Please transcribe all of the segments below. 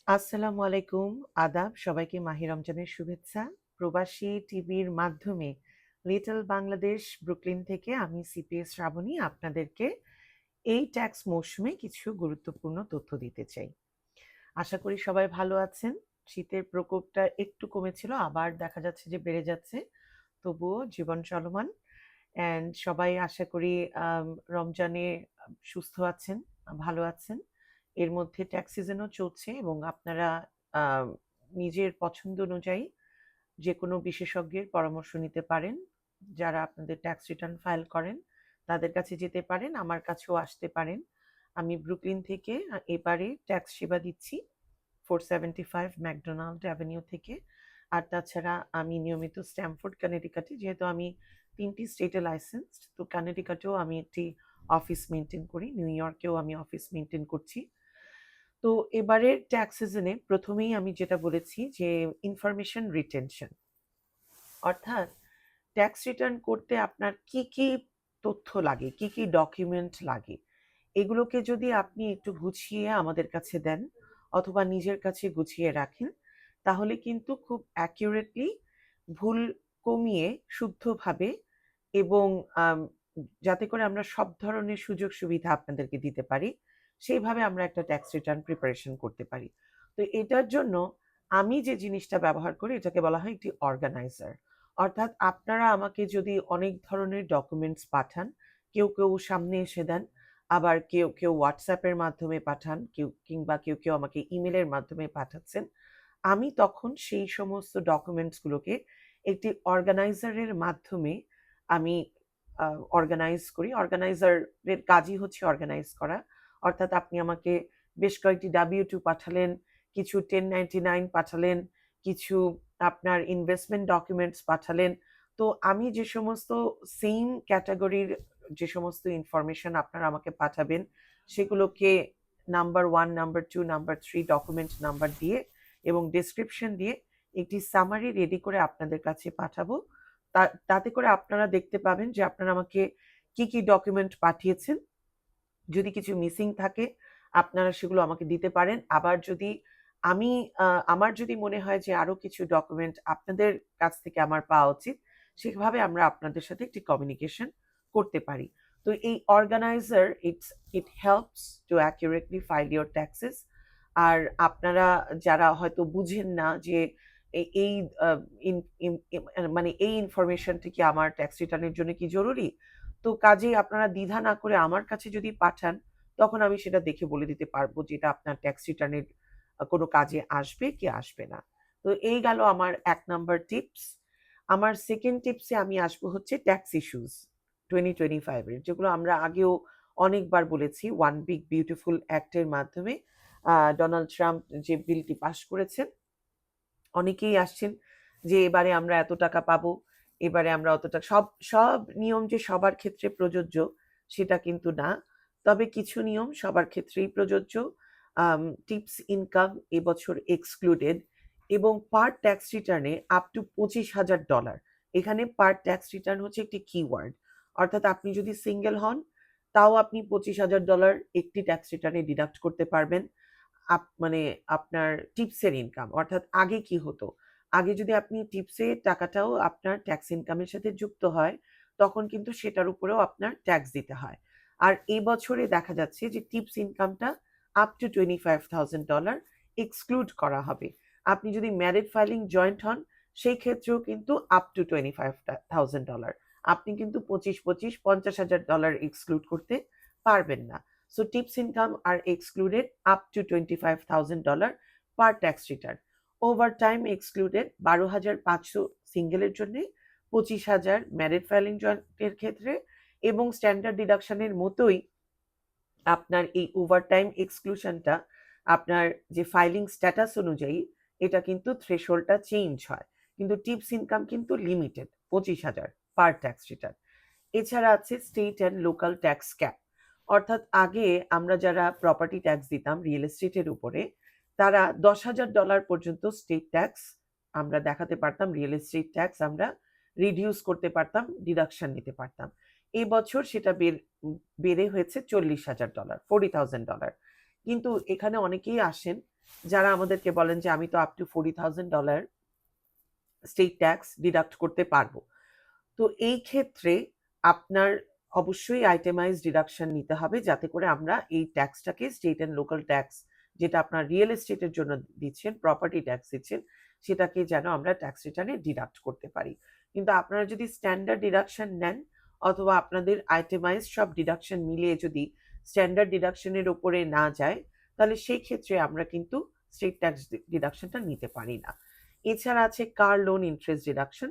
আসসালামু আলাইকুম, আদাব। সবাইকে মাহে রমজানের শুভেচ্ছা। প্রবাসী টিভির মাধ্যমে লিটল বাংলাদেশ ব্রুকলিন থেকে আমি সিপিএস শ্রাবণী আপনাদেরকে এই ট্যাক্স মৌসুমে কিছু গুরুত্বপূর্ণ তথ্য দিতে চাই। আশা করি সবাই ভালো আছেন। শীতের প্রকোপটা একটু কমেছিল, আবার দেখা যাচ্ছে যে বেড়ে যাচ্ছে। তবুও জীবন চলমান। অ্যান্ড সবাই আশা করি রমজানে সুস্থ আছেন, ভালো আছেন। এর মধ্যে ট্যাক্স সিজনও চলছে এবং আপনারা আহ, নিজের পছন্দ অনুযায়ী যে কোনো বিশেষজ্ঞের পরামর্শ নিতে পারেন। যারা আপনাদের ট্যাক্স রিটার্ন ফাইল করেন তাদের কাছে যেতে পারেন, আমার কাছেও আসতে পারেন। আমি ব্রুকলিন থেকে এবারে ট্যাক্স সেবা দিচ্ছি 475 ম্যাকডোনাল্ড অ্যাভিনিউ থেকে। আর তাছাড়া আমি নিয়মিত স্ট্যামফোর্ড কানেটিকাটে, যেহেতু আমি 3টি স্টেটে লাইসেন্সড, তো কানেটিকাটেও আমি একটি অফিস মেনটেন করি, নিউ ইয়র্কেও আমি অফিস মেনটেন করছি। তো এবারের ট্যাক্স সিজনে প্রথমেই আমি যেটা বলেছি যে ইনফরমেশন রিটেনশন, অর্থাৎ ট্যাক্স রিটার্ন করতে আপনার কি কি তথ্য লাগে, কি কি ডকুমেন্ট লাগে, এগুলোকে যদি আপনি একটু গুছিয়ে আমাদের কাছে দেন অথবা নিজের কাছে গুছিয়ে রাখেন, তাহলে কিন্তু খুব অ্যাকিউরেটলি, ভুল কমিয়ে, শুদ্ধভাবে এবং আম, যাতে করে আমরা সব ধরনের সুযোগ সুবিধা আপনাদেরকে দিতে পারি, সেইভাবে আমরা একটা ট্যাক্স রিটার্ন প্রিপারেশন করতে পারি। তো এটার জন্য আমি যে জিনিসটা ব্যবহার করি এটাকে বলা হয় একটি অর্গানাইজার। অর্থাৎ আপনারা আমাকে যদি অনেক ধরনের ডকুমেন্টস পাঠান, কেউ কেউ সামনে এসে দেন, আবার কেউ কেউ হোয়াটসঅ্যাপের মাধ্যমে পাঠান, কিংবা কেউ কেউ আমাকে ইমেলের মাধ্যমে পাঠাচ্ছেন, আমি তখন সেই সমস্ত ডকুমেন্টসগুলোকে একটি অর্গানাইজারের মাধ্যমে আমি অর্গানাইজ করি। অর্গানাইজারের কাজই হচ্ছে অর্গানাইজ করা। অর্থাৎ আপনি আমাকে বেশ কয়েকটি W2 পাঠালেন, কিছু 1099 পাঠালেন, কিছু আপনার ইনভেস্টমেন্ট ডকুমেন্টস পাঠালেন। তো আমি যে সমস্ত সেম ক্যাটাগরির যে সমস্ত ইনফরমেশন আপনারা আমাকে পাঠাবেন, সেগুলোকে number 1, number 2, number 3 document number দিয়ে এবং ডেসক্রিপশন দিয়ে একটি সামারি রেডি করে আপনাদের কাছে পাঠাবো। তাতে করে আপনারা দেখতে পাবেন যে আপনারা আমাকে কি কি ডকুমেন্ট পাঠিয়েছেন। যদি কিছু মিসিং থাকে আপনারা সেগুলো আমাকে দিতে পারেন। আবার যদি আমি আমার যদি মনে হয় যে আরো কিছু ডকুমেন্ট আপনাদের কাছ থেকে আমার পাওয়া উচিত, সেভাবে আমরা আপনাদের সাথে একটি কমিউনিকেশন করতে পারি। তো এই organiser it helps to accurately file your taxes. আর আপনারা যারা হয়তো বুঝেন না যে এই মানে এই ইনফরমেশনটি কি আমার ট্যাক্স রিটার্নের জন্য কি জরুরি, তো কাজেই আপনারা দ্বিধা না করে আমার কাছে যদি পাঠান, তখন আমি সেটা দেখে বলে দিতে পারবো যে এটা আপনার ট্যাক্স রিটার্নের কোনো কাজে আসবে কি আসবে না। তো এই গেল আমার 1 নাম্বার টিপস। আমার সেকেন্ড টিপসে আমি আসবো হচ্ছে ট্যাক্স ইস্যুস 2025 এর, যেগুলো আমরা আগেও অনেকবার বলেছি। ওয়ান বিগ বিউটিফুল অ্যাক্টের মাধ্যমে ডোনাল্ড ট্রাম্প যে বিলটি পাশ করেছেন, অনেকেই আসছেন যে এবারে আমরা এত টাকা পাবো, এবারে আমরা অত টাকা, সব সব নিয়ম যে সবার ক্ষেত্রে প্রযোজ্য সেটা কিন্তু না। তবে কিছু নিয়ম সবার ক্ষেত্রেই প্রযোজ্য। টিপস ইনকাম এবছর এক্সক্লুডেড এবং পার ট্যাক্স রিটার্নে আপ টু $25,000। এখানে পার ট্যাক্স রিটার্ন হচ্ছে একটি কিওয়ার্ড। অর্থাৎ আপনি যদি সিঙ্গেল হন, তাও আপনি $25,000 একটি ট্যাক্স রিটার্নে ডিডাক্ট করতে পারবেন। মানে আপনার টিপসের ইনকাম, অর্থাৎ আগে কি হতো, আগে যদি আপনি টিপসের টাকাটাও আপনার ট্যাক্স ইনকামের সাথে যুক্ত হয়, তখন কিন্তু সেটার উপরেও আপনার ট্যাক্স দিতে হয়। আর এই বছরে দেখা যাচ্ছে যে টিপস ইনকামটা আপ টু $25,000 এক্সক্লুড করা হবে। আপনি যদি ম্যারিড ফাইলিং জয়েন্ট হন, সেই ক্ষেত্রেও কিন্তু আপ টু $25,000। আপনি কিন্তু 25-25 $50,000 এক্সক্লুড করতে পারবেন না। So tips income are excluded up to $25,000 per tax return. Overtime excluded 12,500 সিঙ্গেলের জন্য, 25,000 ম্যারিড ফাইলিং জয়েন্টের ক্ষেত্রে, এবং স্ট্যান্ডার্ড ডিডাকশনের মতোই আপনার এই ওভারটাইম এক্সক্লুশনটা আপনার যে ফাইলিং স্ট্যাটাস অনুযায়ী এটা কিন্তু থ্রেশহোল্ডটা চেঞ্জ হয়। কিন্তু টিপস ইনকাম কিন্তু লিমিটেড 25,000 পার ট্যাক্স রিটার্ন। এছাড়া আছে state and local tax cap. অর্থাৎ আগে আমরা যারা প্রপার্টি ট্যাক্স দিতাম রিয়েল এস্টেটের উপরে, তারা $10,000 পর্যন্ত স্টেট ট্যাক্স আমরা দেখাতে পারতাম, রিয়েল এস্টেট ট্যাক্স আমরা রিডিউস করতে পারতাম, ডিডাকশন নিতে পারতাম। এই বছর সেটা বেড়ে হয়েছে $40,000, $40,000। কিন্তু এখানে অনেকেই আসেন যারা আমাদেরকে বলেন যে আমি তো up to $40,000 state tax deduct করতে পারবো। তো এই ক্ষেত্রে আপনার অবশ্যই আইটেমাইজ ডিডাকশন নিতে হবে, যাতে করে আমরা এই ট্যাক্সটাকে স্টেট অ্যান্ড লোকাল ট্যাক্স, যেটা আপনার রিয়েল এস্টেটের জন্য দিচ্ছেন, প্রপার্টি ট্যাক্স দিচ্ছেন, সেটাকে যেন আমরা ট্যাক্স রিটার্নে ডিডাক্ট করতে পারি। কিন্তু আপনারা যদি স্ট্যান্ডার্ড ডিডাকশন নেন, অথবা আপনাদের আইটেমাইজ সব ডিডাকশন মিলিয়ে যদি স্ট্যান্ডার্ড ডিডাকশনের উপরে না যায়, তাহলে সেই ক্ষেত্রে আমরা কিন্তু স্টেট ট্যাক্স ডিডাকশনটা নিতে পারি না। এছাড়া আছে কার লোন ইন্টারেস্ট ডিডাকশন।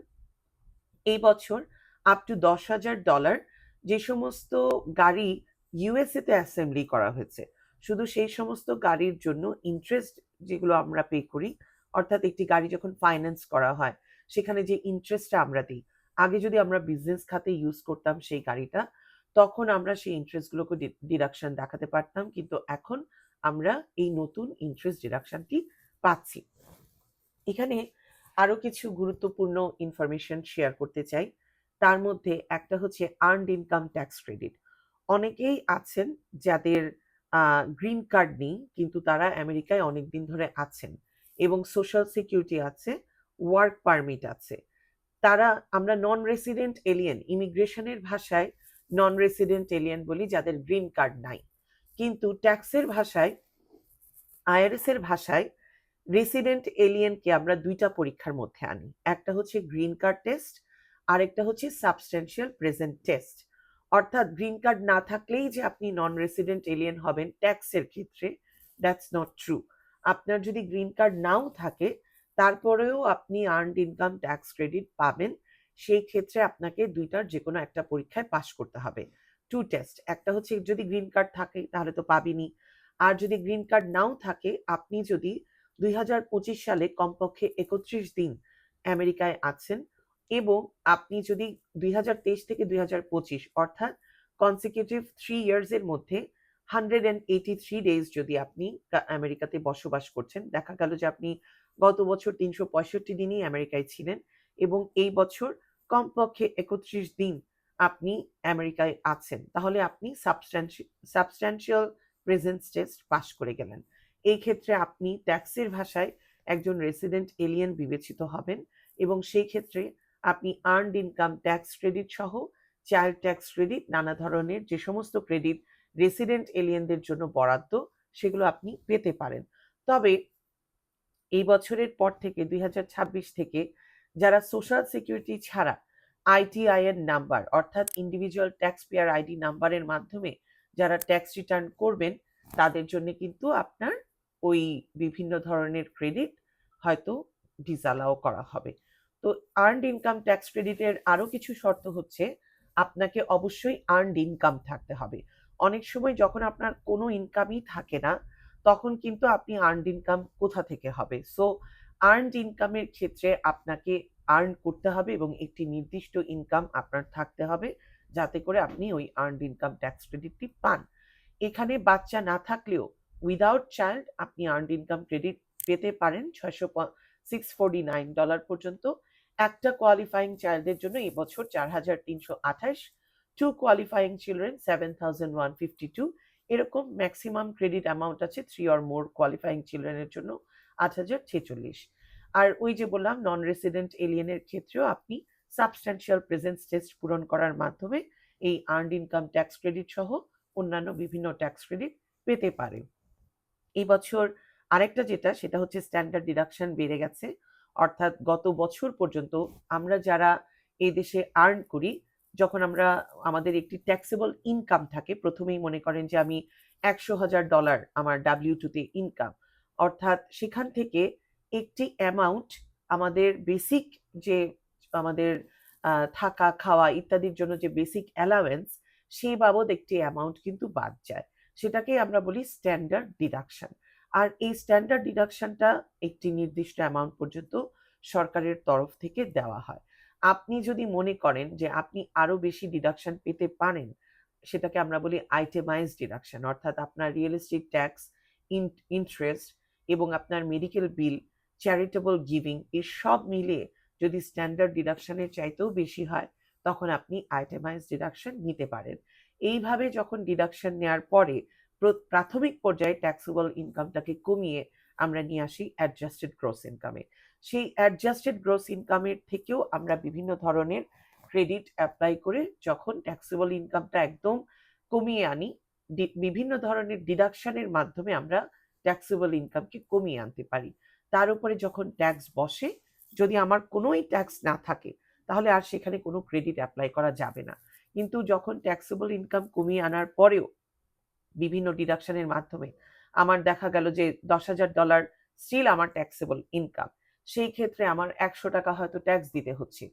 এই বছর আপ টু $10,000 যে সমস্ত গাড়ি ইউএসএ তে অ্যাসেম্বলি করা হয়েছে, শুধু সেই সমস্ত গাড়ির জন্য ইন্টারেস্ট যেগুলো আমরা পে করি, অর্থাৎ একটি গাড়ি যখন ফাইন্যান্স করা হয় সেখানে যে ইন্টারেস্টটা আমরা দিই, আগে যদি আমরা বিজনেস খাতে ইউজ করতাম সেই গাড়িটা, তখন আমরা সেই ইন্টারেস্টগুলোকে ডিডাকশন দেখাতে পারতাম, কিন্তু এখন আমরা এই নতুন ইন্টারেস্ট ডিডাকশনটি পাচ্ছি। এখানে আরো কিছু গুরুত্বপূর্ণ ইনফরমেশন শেয়ার করতে চাই। তার মধ্যে একটা হচ্ছে আর্নড ইনকাম ট্যাক্স ক্রেডিট। অনেকেই আছেন যাদের গ্রিন কার্ড নেই, কিন্তু তারা আমেরিকায় অনেকদিন ধরে আছেন এবং সোশ্যাল সিকিউরিটি আছে, ওয়ার্ক পারমিট আছে। তারা, আমরা নন রেসিডেন্ট এলিয়েন, ইমিগ্রেশনের ভাষায় নন রেসিডেন্ট এলিয়েন বলি যাদের গ্রিন কার্ড নাই, কিন্তু ট্যাক্সের ভাষায়, আইআরএস এর ভাষায় রেসিডেন্ট এলিয়েনকে আমরা দুইটা পরীক্ষার মধ্যে আনি। একটা হচ্ছে গ্রিন কার্ড টেস্ট, আর একটা হচ্ছে সাবস্টেন্সিয়াল প্রেজেন্ট টেস্ট। অর্থাৎ গ্রিন কার্ড না থাকলেই যে আপনি নন রেসিডেন্ট এলিয়েন হবেন ট্যাক্সের ক্ষেত্রে, দ্যাটস নট ট্রু। আপনার যদি গ্রিন কার্ড নাও থাকে, তারপরেও আপনি আর্নড ইনকাম ট্যাক্স ক্রেডিট পাবেন। সেই ক্ষেত্রে আপনাকে দুইটার যে কোনো একটা পরীক্ষায় পাশ করতে হবে। টু টেস্ট, একটা হচ্ছে যদি গ্রিন কার্ড থাকে তাহলে তো পাবেনই, আর যদি গ্রিন কার্ড নাও থাকে, আপনি যদি 2025 সালে কমপক্ষে 31 দিন আমেরিকায় আছেন, এবং আপনি যদি 2023 থেকে 2025 অর্থাৎ কনসিকিউটিভ 3 ইয়ার্স এর মধ্যে 183 ডেজ যদি আপনি আমেরিকাতে বসবাস করছেন, দেখা গেল যে আপনি গত বছর 365 দিনই আমেরিকায় ছিলেন এবং এই বছর কমপক্ষে 31 দিন আপনি আমেরিকায় আছেন, তাহলে আপনি সাবস্ট্যান্সিয়াল প্রেজেন্স টেস্ট পাশ করে গেলেন। এই ক্ষেত্রে আপনি ট্যাক্সের ভাষায় একজন রেসিডেন্ট এলিয়েন বিবেচিত হবেন, এবং সেই ক্ষেত্রে আপনি আর্নড ইনকাম ট্যাক্স ক্রেডিট সহ চাইল্ড ট্যাক্স ক্রেডিট, নানা ধরনের যে সমস্ত ক্রেডিট রেসিডেন্ট এলিয়েনদের জন্য বরাদ্দ, সেগুলো আপনি পেতে পারেন। তবে এই বছরের পর থেকে 2026 থেকে যারা সোশ্যাল সিকিউরিটি ছাড়া আইটিআইএন নাম্বার, অর্থাৎ ইন্ডিভিজুয়াল ট্যাক্স পেয়ার আইডি নাম্বারের মাধ্যমে যারা ট্যাক্স রিটার্ন করবেন, তাদের জন্য কিন্তু আপনার ওই বিভিন্ন ধরনের ক্রেডিট হয়তো ডিসঅ্যালাউ করা হবে। তো আর্নড ইনকাম ট্যাক্স ক্রেডিটের আরো কিছু শর্ত হচ্ছে, আপনাকে অবশ্যই আর্নড ইনকাম থাকতে হবে। অনেক সময় যখন আপনার কোনো ইনকামই থাকে না, তখন কিন্তু আপনি আর্নড ইনকাম কোথা থেকে হবে? সো আর্নড ইনকামের ক্ষেত্রে আপনাকে আর্ন করতে হবে এবং একটি নির্দিষ্ট ইনকাম আপনার থাকতে হবে, যাতে করে আপনি ওই আর্নড ইনকাম ট্যাক্স ক্রেডিটটি পান। এখানে বাচ্চা না থাকলেও উইদাউট চাইল্ড আপনি আর্নড ইনকাম ক্রেডিট পেতে পারেন $649 পর্যন্ত। একটা কোয়ালিফাইং চাইল্ডের জন্য এবছর 4,328, টু কোয়ালিফাইং চিলড্রেন 7,152, এরকম ম্যাক্সিমাম ক্রেডিট অ্যামাউন্ট আছে 3 অর মোর কোয়ালিফাইং চিলড্রেনের জন্য 8,046। আর ওই যে বললাম নন রেসিডেন্ট এলিয়েনের ক্ষেত্রেও আপনি সাবস্ট্যান্সিয়াল প্রেজেন্স টেস্ট পূরণ করার মাধ্যমে এই আর্নড ইনকাম ট্যাক্স ক্রেডিট সহ অন্যান্য বিভিন্ন ট্যাক্স ক্রেডিট পেতে পারে। এই বছর আরেকটা যেটা, সেটা হচ্ছে স্ট্যান্ডার্ড ডিডাকশন বেড়ে গেছে। অর্থাৎ গত বছর পর্যন্ত আমরা যারা এই দেশে আর্ন করি, যখন আমরা, আমাদের একটি ট্যাক্সেবল ইনকাম থাকে, প্রথমেই মনে করেন যে আমি $100,000 আমার W2 তে ইনকাম, অর্থাৎ সেখান থেকে একটি অ্যামাউন্ট আমাদের বেসিক যে আমাদের থাকা খাওয়া ইত্যাদির জন্য যে বেসিক অ্যালাওয়েন্স, সেই বাবদ একটি অ্যামাউন্ট কিন্তু বাদ যায়, সেটাকে আমরা বলি স্ট্যান্ডার্ড ডিডাকশন। আর এই স্ট্যান্ডার্ড ডিডাকশনটা একটি নির্দিষ্ট অ্যামাউন্ট পর্যন্ত সরকারের তরফ থেকে দেওয়া হয়। আপনি যদি মনে করেন যে আপনি আরো বেশি ডিডাকশন পেতে পারেন, সেটাকে আমরা বলি আইটেমাইজ ডিডাকশন, অর্থাৎ আপনার রিয়েল এস্টেট ট্যাক্স, ইন্টারেস্ট এবং আপনার মেডিকেল বিল, চ্যারিটেবল গিভিং, এর সব মিলিয়ে যদি স্ট্যান্ডার্ড ডিডাকশনের চাইতেও বেশি হয়, তখন আপনি আইটেমাইজ ডিডাকশন নিতে পারেন। এইভাবে যখন ডিডাকশন নেওয়ার পরে প্রাথমিক পর্যায়ে ট্যাক্সেবল ইনকামটাকে কমিয়ে আমরা নিয়ে আসি অ্যাডজাস্টেড গ্রস ইনকামে। সেই অ্যাডজাস্টেড গ্রস ইনকামের থেকেও আমরা বিভিন্ন ধরনের ক্রেডিট অ্যাপ্লাই করে যখন ট্যাক্সেবল ইনকামটা একদম কমিয়ে আনি, বিভিন্ন ধরনের ডিডাকশনের মাধ্যমে আমরা ট্যাক্সেবল ইনকামকে কমিয়ে আনতে পারি। তার উপরে যখন ট্যাক্স বসে, যদি আমার কোনোই ট্যাক্স না থাকে তাহলে আর সেখানে কোনো ক্রেডিট অ্যাপ্লাই করা যাবে না। কিন্তু যখন ট্যাক্সেবল ইনকাম কমিয়ে আনার পরেও বিভিন্ন ডিডাকশনের মাধ্যমে আমার দেখা গেল যে $10,000 স্টিল আমার ট্যাক্সেবল ইনকাম, সেই ক্ষেত্রে আমার $100 হয়তো ট্যাক্স দিতে হচ্ছে,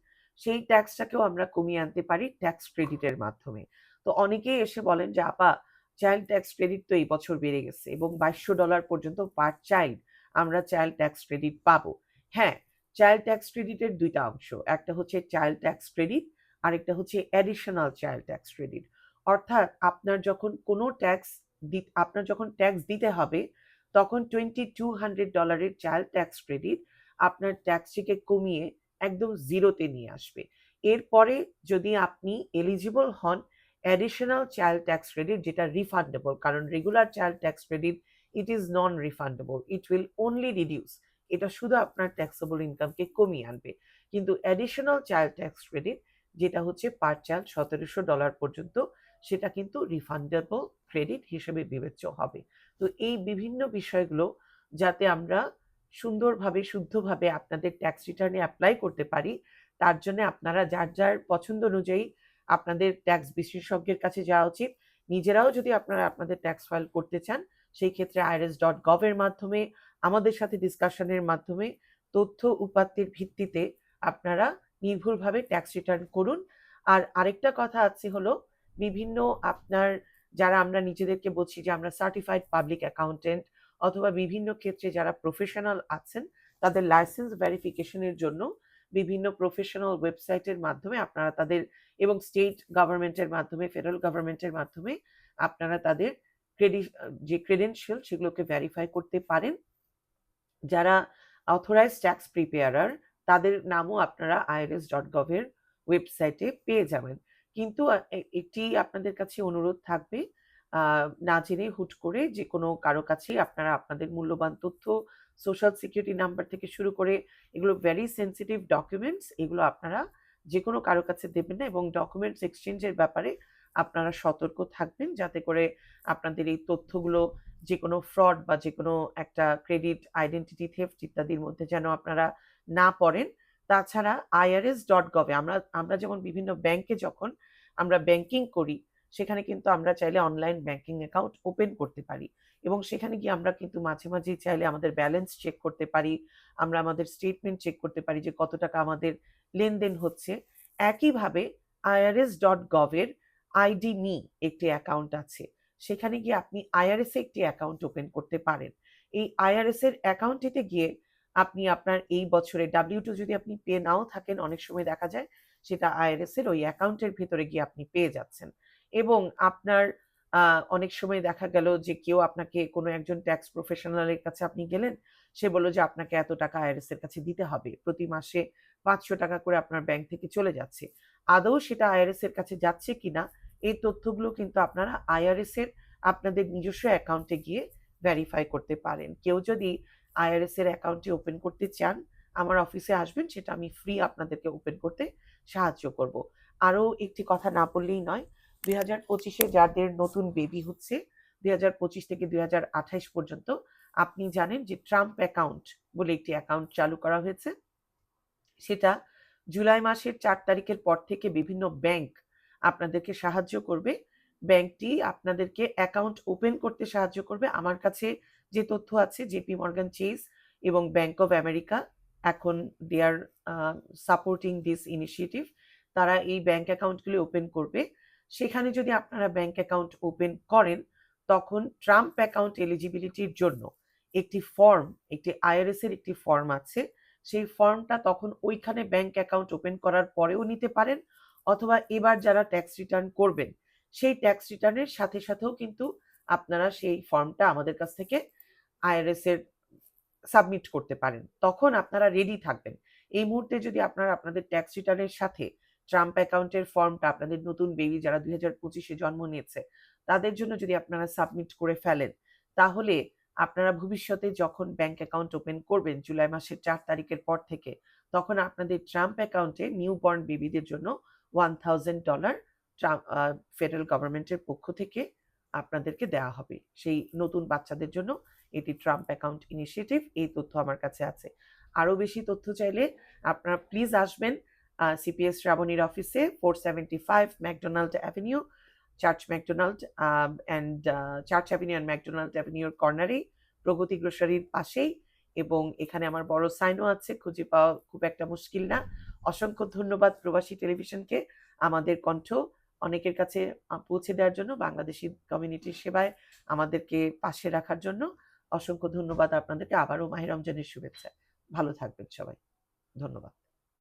সেই ট্যাক্সটাকেও আমরা কমিয়ে আনতে পারি ট্যাক্স ক্রেডিটের মাধ্যমে। তো অনেকেই এসে বলেন যে আপা, চাইল্ড ট্যাক্স ক্রেডিট তো এই বছর বেড়ে গেছে এবং $2,200 পর্যন্ত পার চাইল্ড আমরা চাইল্ড ট্যাক্স ক্রেডিট পাবো। হ্যাঁ, চাইল্ড ট্যাক্স ক্রেডিটের দুইটা অংশ, একটা হচ্ছে চাইল্ড ট্যাক্স ক্রেডিট, আরেকটা হচ্ছে অ্যাডিশনাল চাইল্ড ট্যাক্স ক্রেডিট। অর্থাৎ আপনার যখন ট্যাক্স দিতে হবে তখন $2,200 চাইল্ড ট্যাক্স ক্রেডিট আপনার ট্যাক্সটিকে কমিয়ে একদম জিরোতে নিয়ে আসবে। এরপরে যদি আপনি এলিজিবল হন অ্যাডিশনাল চাইল্ড ট্যাক্স ক্রেডিট, যেটা রিফান্ডেবল, কারণ regular child tax credit it is non refundable, it will only reduce, এটা শুধু আপনার ট্যাক্সেবল ইনকামকে কমিয়ে আনবে। কিন্তু অ্যাডিশনাল চাইল্ড ট্যাক্স ক্রেডিট, যেটা হচ্ছে পার চাইল্ড $1,700 পর্যন্ত, সেটা কিন্তু রিফান্ডেবল ক্রেডিট হিসেবে বিবেচ্য হবে। তো এই বিভিন্ন বিষয়গুলো যাতে আমরা সুন্দরভাবে শুদ্ধভাবে আপনাদের ট্যাক্স রিটার্নে অ্যাপ্লাই করতে পারি, তার জন্য আপনারা যার যার পছন্দ অনুযায়ী আপনাদের ট্যাক্স বিশেষজ্ঞের কাছে যাওয়া উচিত। নিজেরাও যদি আপনারা আপনাদের ট্যাক্স ফাইল করতে চান, সেই ক্ষেত্রে irs.gov এর মাধ্যমে আমাদের সাথে ডিসকাশনের মাধ্যমে তথ্য উপাত্তের ভিত্তিতে আপনারা নির্ভুলভাবে ট্যাক্স রিটার্ন করুন। আর আরেকটা কথা আছে হলো, বিভিন্ন আপনার যারা আমরা নিজেদেরকে বলছি যে আমরা সার্টিফাইড পাবলিক অ্যাকাউন্টেন্ট, অথবা বিভিন্ন ক্ষেত্রে যারা প্রফেশনাল আছেন তাদের লাইসেন্স ভেরিফিকেশনের জন্য বিভিন্ন প্রফেশনাল ওয়েবসাইটের মাধ্যমে আপনারা তাদের, এবং স্টেট গভর্নমেন্টের মাধ্যমে, ফেডারেল গভর্নমেন্টের মাধ্যমে আপনারা তাদের যে ক্রেডেনশিয়াল সেগুলোকে ভেরিফাই করতে পারেন। যারা অথরাইজড ট্যাক্স প্রিপেয়ারার তাদের নামও আপনারা irs.gov এর ওয়েবসাইটে পেয়ে যাবেন। কিন্তু একটি আপনাদের কাছে অনুরোধ থাকবে, না জেনে হুট করে যে কোনো কারো কাছেই আপনারা আপনাদের মূল্যবান তথ্য, সোশ্যাল সিকিউরিটি নাম্বার থেকে শুরু করে, এগুলো ভেরি সেন্সিটিভ ডকুমেন্টস, এগুলো আপনারা যে কোনো কারো কাছে দেবেন না, এবং ডকুমেন্টস এক্সচেঞ্জের ব্যাপারে আপনারা সতর্ক থাকবেন যাতে করে আপনাদের এই তথ্যগুলো যে কোনো ফ্রড বা যে কোনো একটা ক্রেডিট আইডেন্টিটি থেফট ইত্যাদির মধ্যে যেন আপনারা না পড়েন। তাছাড়া irs.gov এ আমরা যেমন বিভিন্ন ব্যাংকে যখন আমরা ব্যাংকিং করি, সেখানে কিন্তু আমরা চাইলে অনলাইন ব্যাংকিং অ্যাকাউন্ট ওপেন করতে পারি, এবং সেখানে গিয়ে আমরা কিন্তু মাঝে মাঝেই চাইলে আমাদের ব্যালেন্স চেক করতে পারি, আমরা আমাদের স্টেটমেন্ট চেক করতে পারি যে কত টাকা আমাদের লেনদেন হচ্ছে। একইভাবে irs.gov এর আইডি মি একটি অ্যাকাউন্ট আছে, সেখানে গিয়ে আপনি আইআরএস এ একটি অ্যাকাউন্ট ওপেন করতে পারেন। এই আইআরএস এর অ্যাকাউন্টটিতে গিয়ে আপনি আপনার এই বছরে W2 যদি আপনি পেয়ে নাও থাকেন, অনেক সময় দেখা যায় সেটা আইআরএস এর ওই অ্যাকাউন্টের ভেতরে গিয়ে আপনি পেয়ে যাচ্ছেন। এবং আপনার অনেক সময় দেখা গেল যে কেউ আপনাকে, কোনো একজন ট্যাক্স প্রফেশনালের কাছে আপনি গেলেন, সে বলল যে আপনাকে এত টাকা আইআরএস এর কাছে দিতে হবে, প্রতি মাসে $500 করে আপনার ব্যাংক থেকে চলে যাচ্ছে। আদৌ সেটা আইআরএস এর কাছে যাচ্ছে কিনা, এই তথ্যগুলো কিন্তু আপনারা আইআরএস এর আপনাদের নিজস্ব অ্যাকাউন্টে গিয়ে ভেরিফাই করতে পারেন। কেউ যদি আইআরএস এর অ্যাকাউন্টটি ওপেন করতে চান, আমার অফিসে আসবেন, সেটা আমি ফ্রি আপনাদেরকে ওপেন করতে সাহায্য করব। আরও একটি কথা না বললেই নয়, 2025-এ যাদের নতুন বেবি হচ্ছে, 2025 থেকে 2028 পর্যন্ত, আপনি জানেন যে ট্রাম্প অ্যাকাউন্ট বলে একটি অ্যাকাউন্ট চালু করা হয়েছে। সেটা জুলাই মাসের 4 তারিখের পর থেকে বিভিন্ন ব্যাংক আপনাদেরকে সাহায্য করবে। ব্যাংকটি আপনাদেরকে অ্যাকাউন্ট ওপেন করতে সাহায্য করবে। আমার কাছে যে তথ্য আছে, জেপি মর্গান চেজ এবং ব্যাংক অফ আমেরিকা এখন দে আর সাপোর্টিং দিস ইনিশিয়েটিভ। তারা এই ব্যাংক অ্যাকাউন্টগুলি ওপেন করবে। সেখানে যদি আপনারা ব্যাংক অ্যাকাউন্ট ওপেন করেন, তখন ট্রাম্প অ্যাকাউন্ট এলিজিবিলিটির জন্য একটি ফর্ম, একটি আইআরএস এর একটি ফর্ম আছে, সেই ফর্মটা তখন ওইখানে ব্যাংক অ্যাকাউন্ট ওপেন করার পরেও নিতে পারেন, অথবা এবার যারা ট্যাক্স রিটার্ন করবেন সেই ট্যাক্স রিটার্নের সাথে সাথেও কিন্তু আপনারা সেই ফর্মটা আমাদের কাছ থেকে আইআরএস এর সাবমিট করতে পারেন। তখন আপনারা রেডি থাকবেন। এই মুহূর্তে যদি আপনারা আপনাদের ট্যাক্স রিটার্নের সাথে ট্রাম্প অ্যাকাউন্টের ফর্মটা আপনাদের নতুন বেবি যারা 2025-এ জন্ম নিয়েছে তাদের জন্য যদি আপনারা সাবমিট করে ফেলেন, তাহলে আপনারা ভবিষ্যতে যখন ব্যাংক অ্যাকাউন্ট ওপেন করবেন জুলাই মাসের 4 তারিখের পর থেকে, তখন আপনাদের ট্রাম্প অ্যাকাউন্টে নিউবর্ন বেবিদের জন্য $1000 ফেডারেল গভর্নমেন্টের পক্ষ থেকে আপনাদেরকে দেওয়া হবে। সেই নতুন বাচ্চাদের জন্য এটি ট্রাম্প অ্যাকাউন্ট ইনিশিয়েটিভ। এই তথ্য আমার কাছে আছে। আরো বেশি তথ্য চাইলে আপনারা প্লিজ আসবেন সিপিএস শ্রাবণীর অফিসে, 475 McDonald avenue, church McDonald and church avenue and McDonald অ্যাভিনিউর কর্নারেই, প্রগতি গ্রোসারির পাশেই। এবং এখানে আমার বড় সাইনও আছে, খুঁজে পাওয়া খুব একটা মুশকিল না। অসংখ্য ধন্যবাদ প্রবাসী টেলিভিশনকে আমাদের কণ্ঠ অনেকের কাছে পৌঁছে দেওয়ার জন্য, বাংলাদেশি কমিউনিটির সেবায় আমাদেরকে পাশে রাখার জন্য। অসংখ্য ধন্যবাদ আপনাদেরকে। আবারও মাহে রমজানের শুভেচ্ছা। ভালো থাকবেন সবাই। ধন্যবাদ।